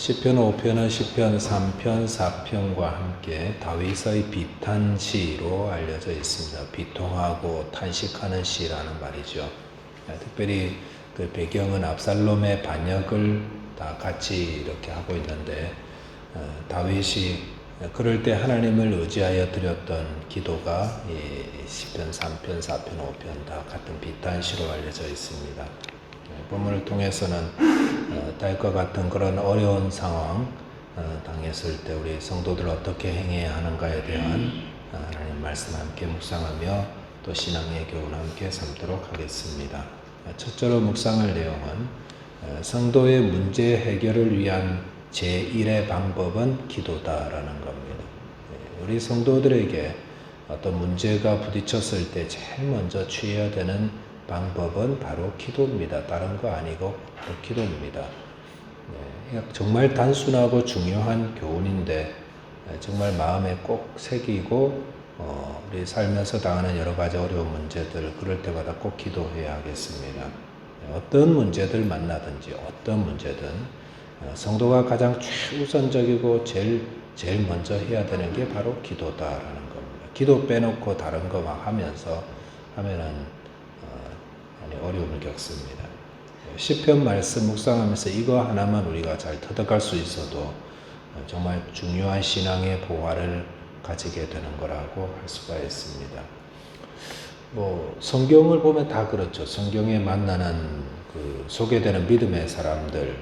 시편 5편은 시편 3편, 4편과 함께 다윗의 비탄시로 알려져 있습니다. 비통하고 탄식하는 시라는 말이죠. 특별히 그 배경은 압살롬의 반역을 다 같이 이렇게 하고 있는데 다윗이 그럴 때 하나님을 의지하여 드렸던 기도가 이 시편 3편, 4편, 5편 다 같은 비탄시로 알려져 있습니다. 본문을 통해서는 다윗과 같은 그런 어려운 상황 당했을 때 우리 성도들 어떻게 행해야 하는가에 대한 하나님 말씀 함께 묵상하며 또 신앙의 교훈 함께 삼도록 하겠습니다. 첫째로 묵상할 내용은 성도의 문제 해결을 위한 제1의 방법은 기도다라는 겁니다. 우리 성도들에게 어떤 문제가 부딪혔을 때 제일 먼저 취해야 되는 방법은 바로 기도입니다. 다른 거 아니고 바로 기도입니다. 정말 단순하고 중요한 교훈인데 정말 마음에 꼭 새기고 우리 살면서 당하는 여러 가지 어려운 문제들 그럴 때마다 꼭 기도해야 하겠습니다. 어떤 문제들 만나든지 어떤 문제든 성도가 가장 최우선적이고 제일 먼저 해야 되는 게 바로 기도다라는 겁니다. 기도 빼놓고 다른 거 막 하면은 어려움을 겪습니다. 시편 말씀 묵상하면서 이거 하나만 우리가 잘 터득할 수 있어도 정말 중요한 신앙의 보화를 가지게 되는 거라고 할 수가 있습니다. 성경을 보면 다 그렇죠. 성경에 만나는 소개되는 믿음의 사람들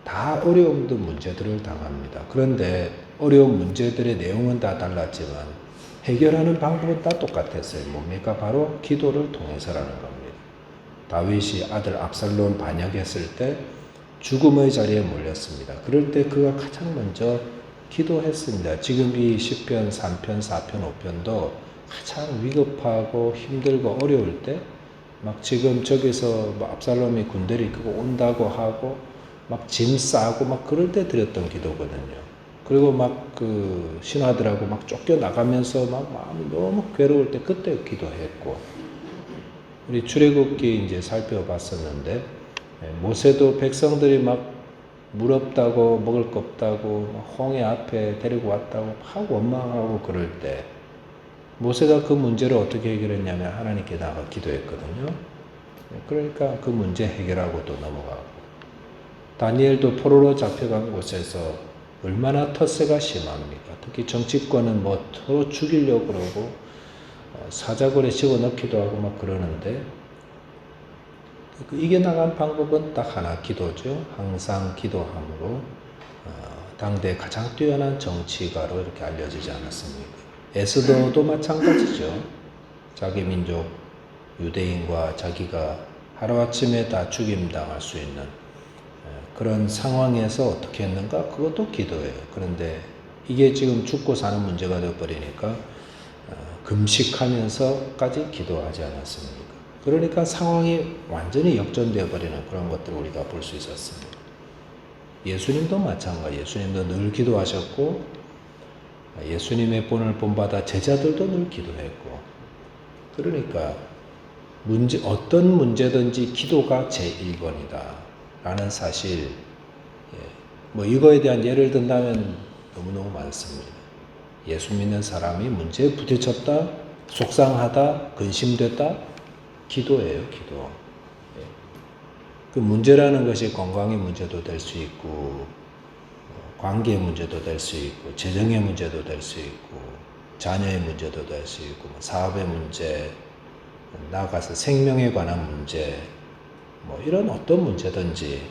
다 어려움도 문제들을 당합니다. 그런데 어려운 문제들의 내용은 다 달랐지만 해결하는 방법은 다 똑같았어요. 뭡니까? 바로 기도를 통해서라는 겁니다. 다윗이 아들 압살롬 반역했을 때 죽음의 자리에 몰렸습니다. 그럴 때 그가 가장 먼저 기도했습니다. 지금 이 시편 3편, 4편, 5편도 가장 위급하고 힘들고 어려울 때 막 지금 저기서 압살롬이 군대를 이끌고 온다고 하고 막 짐 싸고 막 그럴 때 드렸던 기도거든요. 그리고 막 신하들하고 막 쫓겨나가면서 막 마음이 너무 괴로울 때 그때 기도했고 우리 출애굽기 이제 살펴봤었는데 모세도 백성들이 막 물 없다고 먹을 거 없다고 홍해 앞에 데리고 왔다고 막 원망하고 그럴 때 모세가 그 문제를 어떻게 해결했냐면 하나님께 나가 기도했거든요. 그러니까 그 문제 해결하고 또 넘어가고 다니엘도 포로로 잡혀간 곳에서 얼마나 텃세가 심합니까? 특히 정치권은 서로 죽이려고 그러고 사자굴에 집어넣기도 하고 막 그러는데 이겨나간 방법은 딱 하나 기도죠. 항상 기도함으로 당대 가장 뛰어난 정치가로 이렇게 알려지지 않았습니까? 에스더도 마찬가지죠. 자기 민족 유대인과 자기가 하루아침에 다 죽임당할 수 있는 그런 상황에서 어떻게 했는가? 그것도 기도예요. 그런데 이게 지금 죽고 사는 문제가 되어버리니까 금식하면서까지 기도하지 않았습니까? 그러니까 상황이 완전히 역전되어 버리는 그런 것들을 우리가 볼 수 있었습니다. 예수님도 마찬가지. 예수님도 늘 기도하셨고 예수님의 본을 본받아 제자들도 늘 기도했고 그러니까 어떤 문제든지 기도가 제1번이다 라는 사실 이거에 대한 예를 든다면 너무너무 많습니다. 예수 믿는 사람이 문제에 부딪혔다, 속상하다, 근심됐다, 기도예요, 기도. 그 문제라는 것이 건강의 문제도 될 수 있고, 관계의 문제도 될 수 있고, 재정의 문제도 될 수 있고, 자녀의 문제도 될 수 있고, 사업의 문제, 나아가서 생명에 관한 문제, 이런 어떤 문제든지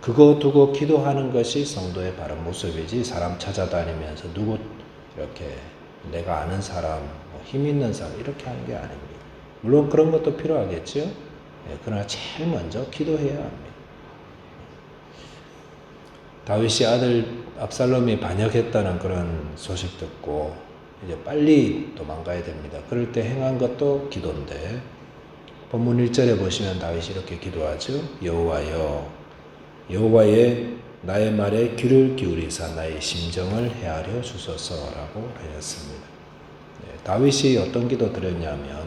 그거 두고 기도하는 것이 성도의 바른 모습이지 사람 찾아다니면서 누구 이렇게 내가 아는 사람, 힘 있는 사람 이렇게 하는 게 아닙니다. 물론 그런 것도 필요하겠죠. 그러나 제일 먼저 기도해야 합니다. 다윗이 아들 압살롬이 반역했다는 그런 소식 듣고 이제 빨리 도망가야 됩니다. 그럴 때 행한 것도 기도인데 본문 1절에 보시면 다윗이 이렇게 기도하죠. 여호와의 나의 말에 귀를 기울이사 나의 심정을 헤아려 주소서라고 하였습니다. 다윗이 어떤 기도 드렸냐면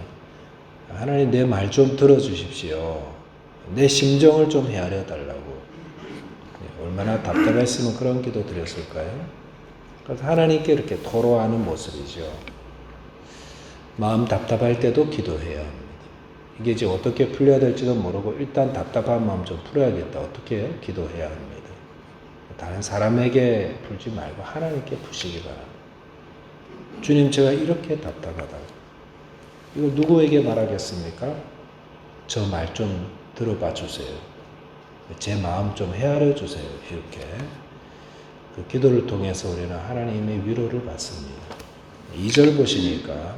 하나님 내 말 좀 들어주십시오. 내 심정을 좀 헤아려 달라고. 얼마나 답답했으면 그런 기도 드렸을까요? 그래서 하나님께 이렇게 토로하는 모습이죠. 마음 답답할 때도 기도해야 합니다. 이게 이제 어떻게 풀려야 될지도 모르고 일단 답답한 마음 좀 풀어야겠다. 어떻게 해요? 기도해야 합니다. 다른 사람에게 풀지 말고 하나님께 푸시기 바랍니다. 주님, 제가 이렇게 답답하다고. 이걸 누구에게 말하겠습니까? 저 말 좀 들어봐 주세요. 제 마음 좀 헤아려 주세요. 이렇게 그 기도를 통해서 우리는 하나님의 위로를 받습니다. 2절 보시니까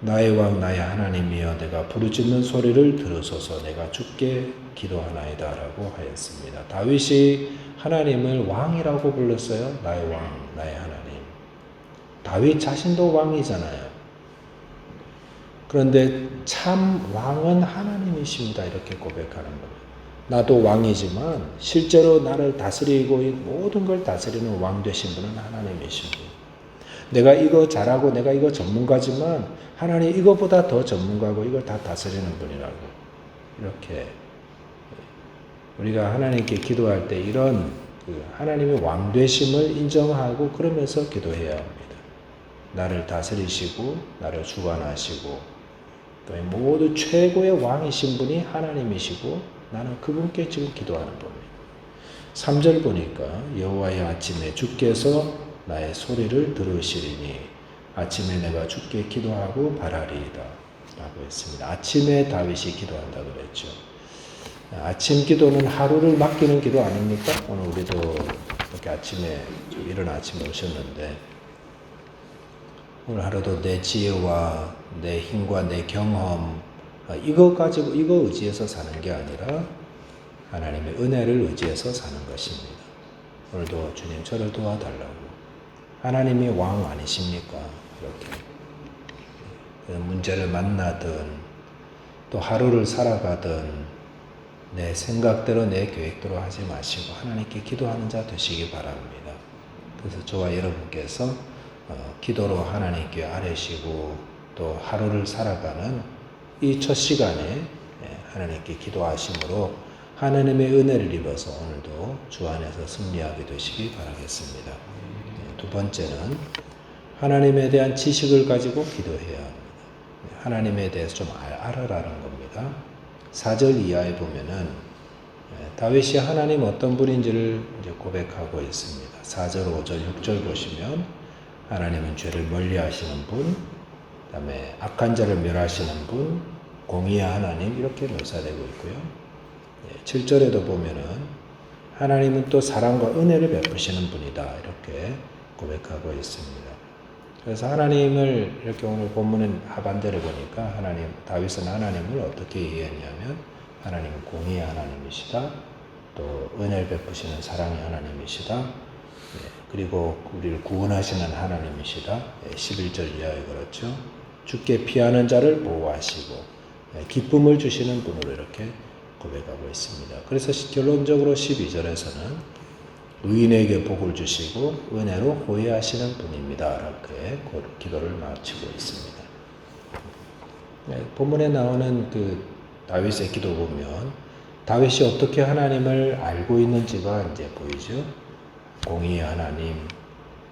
나의 왕 나의 하나님이여 내가 부르짖는 소리를 들으소서 내가 주께 기도하나이다 라고 하였습니다. 다윗이 하나님을 왕이라고 불렀어요. 나의 왕 나의 하나님. 다윗 자신도 왕이잖아요. 그런데 참 왕은 하나님이십니다. 이렇게 고백하는 겁니다. 나도 왕이지만 실제로 나를 다스리고 모든 걸 다스리는 왕 되신 분은 하나님이십니다. 내가 이거 잘하고 내가 이거 전문가지만 하나님 이거보다 더 전문가고 이걸 다 다스리는 분이라고. 이렇게 우리가 하나님께 기도할 때 이런 하나님의 왕 되심을 인정하고 그러면서 기도해야 합니다. 나를 다스리시고 나를 주관하시고 또 모두 최고의 왕이신 분이 하나님이시고 나는 그분께 지금 기도하는 겁니다. 3절 보니까 여호와의 아침에 주께서 나의 소리를 들으시리니 아침에 내가 주께 기도하고 바라리이다 라고 했습니다. 아침에 다윗이 기도한다고 그랬죠. 아침 기도는 하루를 맡기는 기도 아닙니까? 오늘 우리도 이렇게 아침에 이른 아침에 오셨는데 오늘 하루도 내 지혜와 내 힘과 내 경험 이거 가지고 이거 의지해서 사는 게 아니라 하나님의 은혜를 의지해서 사는 것입니다. 오늘도 주님 저를 도와달라고. 하나님이 왕 아니십니까? 이렇게 문제를 만나든 또 하루를 살아가든 내 생각대로 내 계획대로 하지 마시고 하나님께 기도하는 자 되시기 바랍니다. 그래서 저와 여러분께서 기도로 하나님께 아뢰시고 또 하루를 살아가는 이 첫 시간에 하나님께 기도하심으로 하나님의 은혜를 입어서 오늘도 주 안에서 승리하게 되시기 바라겠습니다. 두 번째는 하나님에 대한 지식을 가지고 기도해야 합니다. 하나님에 대해서 좀 알아라는 겁니다. 4절 이하에 보면은 다윗이 하나님 어떤 분인지를 이제 고백하고 있습니다. 4절, 5절, 6절 보시면 하나님은 죄를 멀리 하시는 분, 그 다음에 악한 자를 멸하시는 분, 공의의 하나님 이렇게 묘사되고 있고요. 7절에도 보면은 하나님은 또 사랑과 은혜를 베푸시는 분이다 이렇게 고백하고 있습니다. 그래서 하나님을 이렇게 오늘 본문은 하반절에 보니까 다윗은 하나님을 어떻게 이해했냐면 하나님은 공의의 하나님이시다. 또 은혜를 베푸시는 사랑의 하나님이시다. 그리고 우리를 구원하시는 하나님이시다. 11절 이하에 그렇죠. 주께 피하는 자를 보호하시고 기쁨을 주시는 분으로 이렇게 고백하고 있습니다. 그래서 결론적으로 12절에서는 의인에게 복을 주시고 은혜로 호의하시는 분입니다. 이렇게 기도를 마치고 있습니다. 본문에 나오는 그 다윗의 기도 보면 다윗이 어떻게 하나님을 알고 있는지가 이제 보이죠. 공의의 하나님,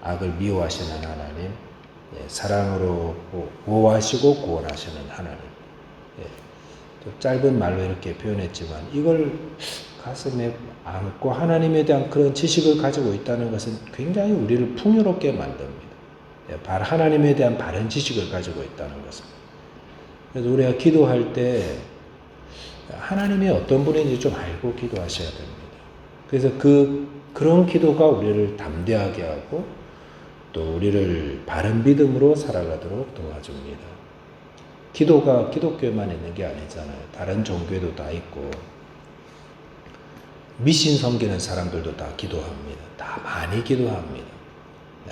악을 미워하시는 하나님, 사랑으로 보호하시고 구원하시는 하나님. 또 짧은 말로 이렇게 표현했지만 이걸 가슴에 안고 하나님에 대한 그런 지식을 가지고 있다는 것은 굉장히 우리를 풍요롭게 만듭니다. 하나님에 대한 바른 지식을 가지고 있다는 것은. 그래서 우리가 기도할 때 하나님이 어떤 분인지 좀 알고 기도하셔야 됩니다. 그래서 그런 기도가 우리를 담대하게 하고 또 우리를 바른 믿음으로 살아가도록 도와줍니다. 기도가 기독교에만 있는 게 아니잖아요. 다른 종교에도 다 있고 미신 섬기는 사람들도 다 기도합니다. 다 많이 기도합니다.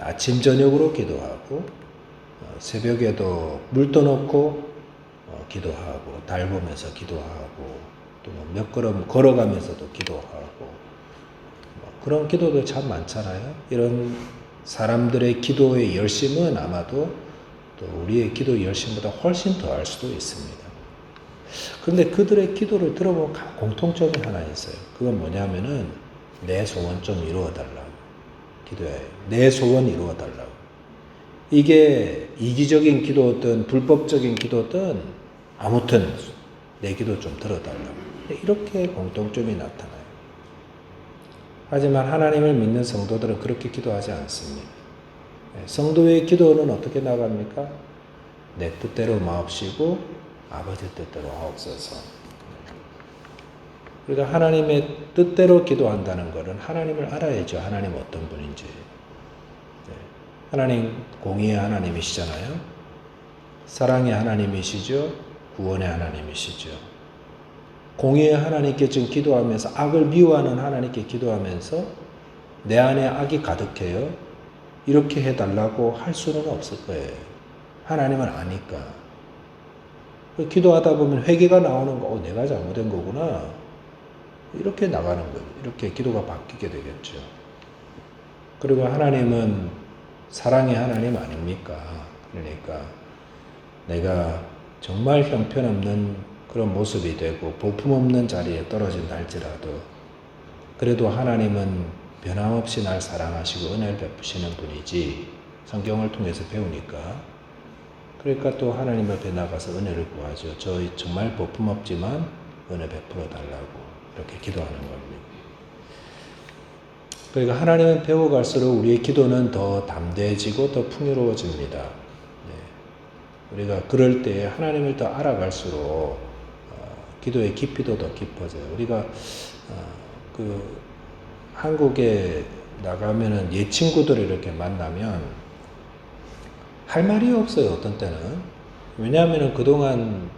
아침 저녁으로 기도하고 새벽에도 물 떠놓고 기도하고 달 보면서 기도하고 또 몇 걸음 걸어가면서도 기도하고 그런 기도도 참 많잖아요. 이런 사람들의 기도의 열심은 아마도 또 우리의 기도 열심보다 훨씬 더할 수도 있습니다. 그런데 그들의 기도를 들어보면 공통점이 하나 있어요. 그건 뭐냐면은 내 소원 좀 이루어달라고 기도해요. 내 소원 이루어달라고. 이게 이기적인 기도든 불법적인 기도든 아무튼 내 기도 좀 들어달라고. 이렇게 공통점이 나타나요. 하지만 하나님을 믿는 성도들은 그렇게 기도하지 않습니다. 성도의 기도는 어떻게 나갑니까? 내 뜻대로 마옵시고 아버지 뜻대로 하옵소서. 우리가 하나님의 뜻대로 기도한다는 것은 하나님을 알아야죠. 하나님 어떤 분인지. 하나님 공의의 하나님이시잖아요. 사랑의 하나님이시죠. 구원의 하나님이시죠. 공의의 하나님께 지금 기도하면서 악을 미워하는 하나님께 기도하면서 내 안에 악이 가득해요. 이렇게 해달라고 할 수는 없을 거예요. 하나님은 아니까. 기도하다 보면 회개가 나오는 거, 내가 잘못된 거구나. 이렇게 나가는 거예요. 이렇게 기도가 바뀌게 되겠죠. 그리고 하나님은 사랑의 하나님 아닙니까? 그러니까 내가 정말 형편없는 그런 모습이 되고 볼품없는 자리에 떨어진다 할지라도 그래도 하나님은 변함없이 날 사랑하시고 은혜를 베푸시는 분이지 성경을 통해서 배우니까 그러니까 또 하나님 앞에 나가서 은혜를 구하죠. 저희 정말 볼품없지만 은혜 베풀어 달라고 이렇게 기도하는 겁니다. 그러니까 하나님은 배워갈수록 우리의 기도는 더 담대해지고 더 풍요로워집니다. 우리가 그럴 때 하나님을 더 알아갈수록 기도의 깊이도 더 깊어져요. 우리가 한국에 나가면은 옛 친구들을 이렇게 만나면 할 말이 없어요. 어떤 때는. 왜냐하면은 그동안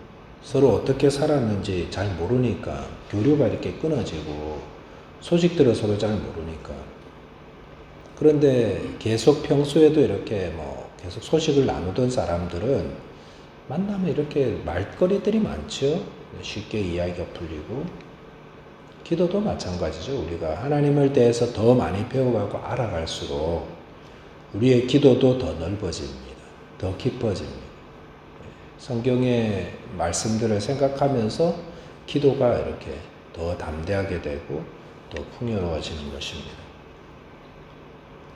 서로 어떻게 살았는지 잘 모르니까 교류가 이렇게 끊어지고 소식들을 서로 잘 모르니까. 그런데 계속 평소에도 이렇게 계속 소식을 나누던 사람들은 만나면 이렇게 말거리들이 많죠. 쉽게 이야기가 풀리고 기도도 마찬가지죠. 우리가 하나님을 대해서 더 많이 배워가고 알아갈수록 우리의 기도도 더 넓어집니다. 더 깊어집니다. 성경의 말씀들을 생각하면서 기도가 이렇게 더 담대하게 되고 더 풍요로워지는 것입니다.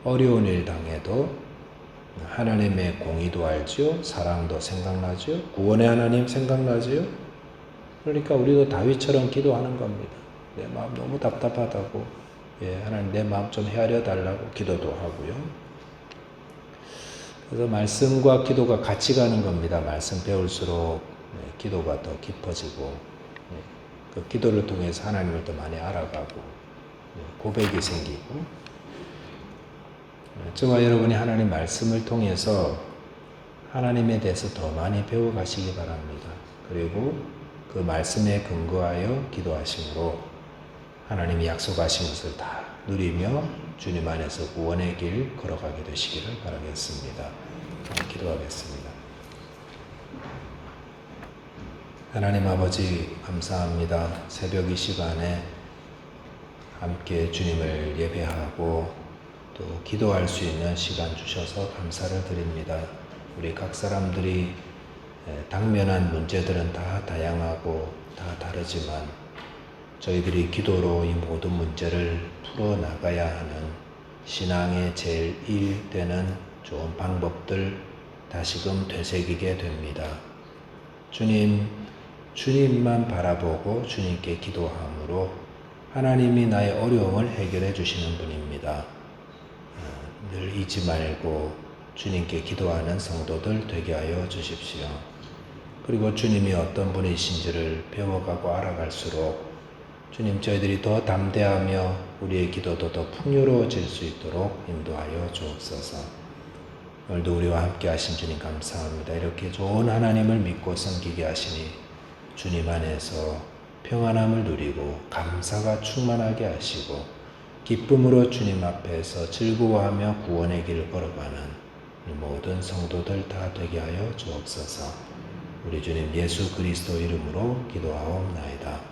어려운 일 당해도 하나님의 공의도 알죠. 사랑도 생각나죠. 구원의 하나님 생각나죠. 그러니까 우리도 다윗처럼 기도하는 겁니다. 내 마음 너무 답답하다고 하나님 내 마음 좀 헤아려 달라고 기도도 하고요. 그래서 말씀과 기도가 같이 가는 겁니다. 말씀 배울수록 기도가 더 깊어지고 그 기도를 통해서 하나님을 더 많이 알아가고 고백이 생기고 저와 여러분이 하나님 말씀을 통해서 하나님에 대해서 더 많이 배워가시기 바랍니다. 그리고 그 말씀에 근거하여 기도하심으로 하나님이 약속하신 것을 다 누리며 주님 안에서 구원의 길 걸어가게 되시기를 바라겠습니다. 기도하겠습니다. 하나님 아버지 감사합니다. 새벽 이 시간에 함께 주님을 예배하고 또 기도할 수 있는 시간 주셔서 감사를 드립니다. 우리 각 사람들이 당면한 문제들은 다 다양하고 다 다르지만 저희들이 기도로 이 모든 문제를 풀어나가야 하는 신앙의 제일 1되는 좋은 방법들 다시금 되새기게 됩니다. 주님만 바라보고 주님께 기도함으로 하나님이 나의 어려움을 해결해 주시는 분입니다. 늘 잊지 말고 주님께 기도하는 성도들 되게 하여 주십시오. 그리고 주님이 어떤 분이신지를 배워가고 알아갈수록 주님 저희들이 더 담대하며 우리의 기도도 더 풍요로워질 수 있도록 인도하여 주옵소서. 오늘도 우리와 함께 하신 주님 감사합니다. 이렇게 좋은 하나님을 믿고 섬기게 하시니 주님 안에서 평안함을 누리고 감사가 충만하게 하시고 기쁨으로 주님 앞에서 즐거워하며 구원의 길을 걸어가는 모든 성도들 다 되게 하여 주옵소서. 우리 주님 예수 그리스도 이름으로 기도하옵나이다.